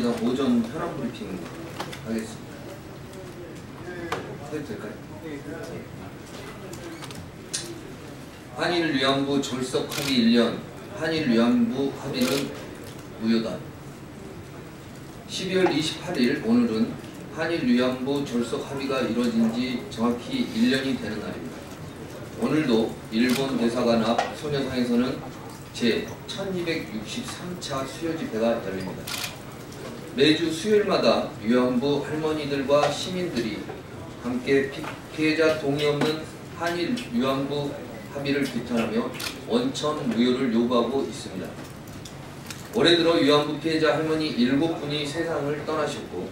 이어서 오전 현안 브리핑 하겠습니다. 해도 될까요? 한일 위안부 졸속 합의 1년, 한일 위안부 합의는 무효다. 12월 28일 오늘은 한일 위안부 졸속 합의가 이루어진 지 정확히 1년이 되는 날입니다. 오늘도 일본 대사관 앞 소녀상에서는 제 1263차 수요 집회가 열립니다. 매주 수요일마다 위안부 할머니들과 시민들이 함께 피해자 동의 없는 한일 위안부 합의를 비탄하며 원천 무효를 요구하고 있습니다. 올해 들어 위안부 피해자 할머니 7분이 세상을 떠나셨고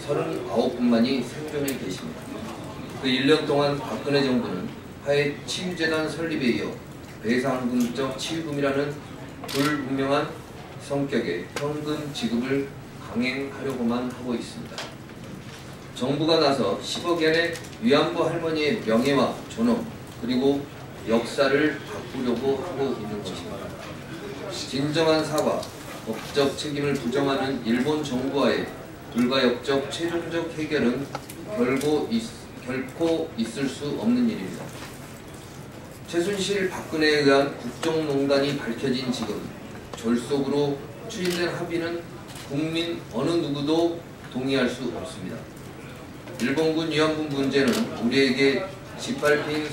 39분만이 생존해 계십니다. 그 1년 동안 박근혜 정부는 화해 치유재단 설립에 이어 배상금적 치유금이라는 불분명한 성격의 현금 지급을 강행하려고만 하고 있습니다. 정부가 나서 10억 엔의 위안부 할머니의 명예와 존엄 그리고 역사를 바꾸려고 하고 있는 것입니다. 진정한 사과, 법적 책임을 부정하는 일본 정부와의 불가역적 최종적 해결은 결코 있을 수 없는 일입니다. 최순실 박근혜에 의한 국정농단이 밝혀진 지금 졸속으로 추진된 합의는 국민 어느 누구도 동의할 수 없습니다. 일본군 위안부 문제는 우리에게 짓밟힌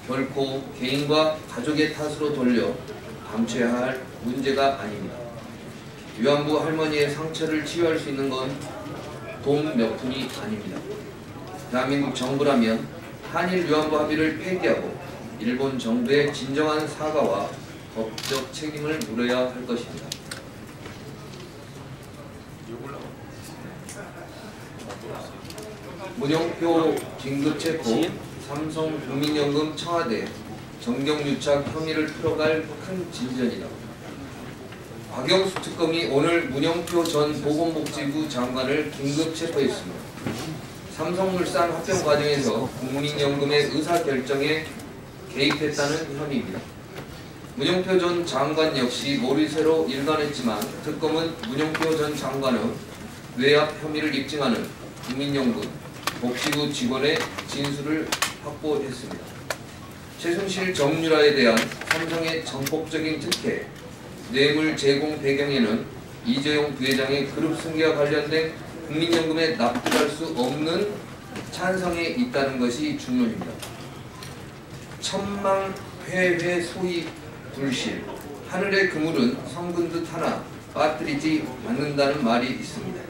결코 개인과 가족의 탓으로 돌려 감춰야 할 문제가 아닙니다. 위안부 할머니의 상처를 치유할 수 있는 건 돈 몇 푼이 아닙니다. 대한민국 정부라면 한일 위안부 합의를 폐기하고 일본 정부의 진정한 사과와 법적 책임을 물어야 할 것입니다. 문영표 긴급체포, 삼성국민연금 청와대 정경유착 혐의를 풀어갈 큰 진전이다. 박영수 특검이 오늘 문영표 전 보건복지부 장관을 긴급체포했습니다. 삼성물산 합병 과정에서 국민연금의 의사결정에 개입했다는 혐의입니다. 문영표 전 장관 역시 모르쇠로 일관했지만 특검은 문영표 전 장관의 외압 혐의를 입증하는 국민연금 복지부 직원의 진술을 확보했습니다. 최순실 정유라에 대한 삼성의 전폭적인 특혜, 뇌물 제공 배경에는 이재용 부회장의 그룹 승계와 관련된 국민연금에 납득할 수 없는 찬성에 있다는 것이 중론입니다. 천망회회 소위 불실, 하늘의 그물은 성근 듯 하나 빠뜨리지 않는다는 말이 있습니다.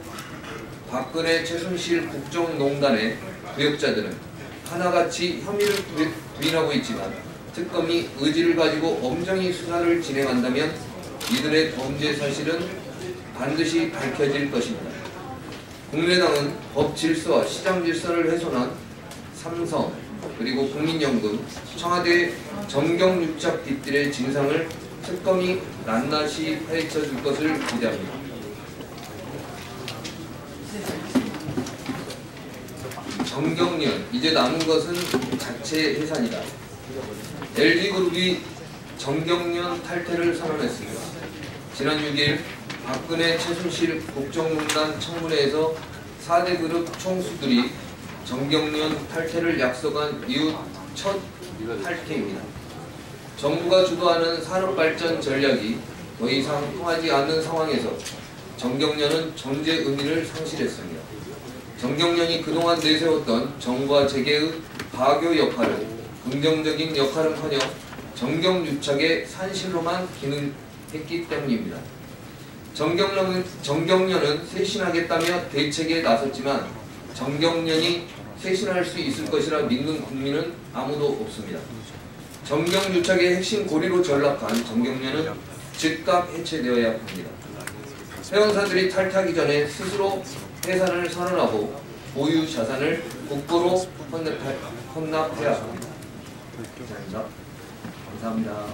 박근혜 최순실 국정농단의 부역자들은 하나같이 혐의를 부인하고 있지만 특검이 의지를 가지고 엄정히 수사를 진행한다면 이들의 범죄 사실은 반드시 밝혀질 것입니다. 국민의당은 법 질서와 시장 질서를 훼손한 삼성 그리고 국민연금, 청와대 정경유착 뒷뜰의 진상을 특검이 낱낱이 파헤쳐 줄 것을 기대합니다. 정경련, 이제 남은 것은 자체 해산이다. LG그룹이 정경련 탈퇴를 선언했습니다. 지난 6일 박근혜 최순실 국정농단 청문회에서 4대 그룹 총수들이 정경련 탈퇴를 약속한 이후 첫 탈퇴입니다. 정부가 주도하는 산업발전 전략이 더 이상 통하지 않는 상황에서 정경련은 존재 의미를 상실했습니다. 정경련이 그동안 내세웠던 정부와 재계의 가교 역할을 긍정적인 역할은커녕 정경유착의 산실로만 기능했기 때문입니다. 정경련은 쇄신하겠다며 대책에 나섰지만 정경련이 쇄신할 수 있을 것이라 믿는 국민은 아무도 없습니다. 정경유착의 핵심 고리로 전락한 정경련은 즉각 해체되어야 합니다. 회원사들이 탈퇴하기 전에 스스로 해산을 선언하고 보유 자산을 국고로 헌납해야 합니다. 감사합니다.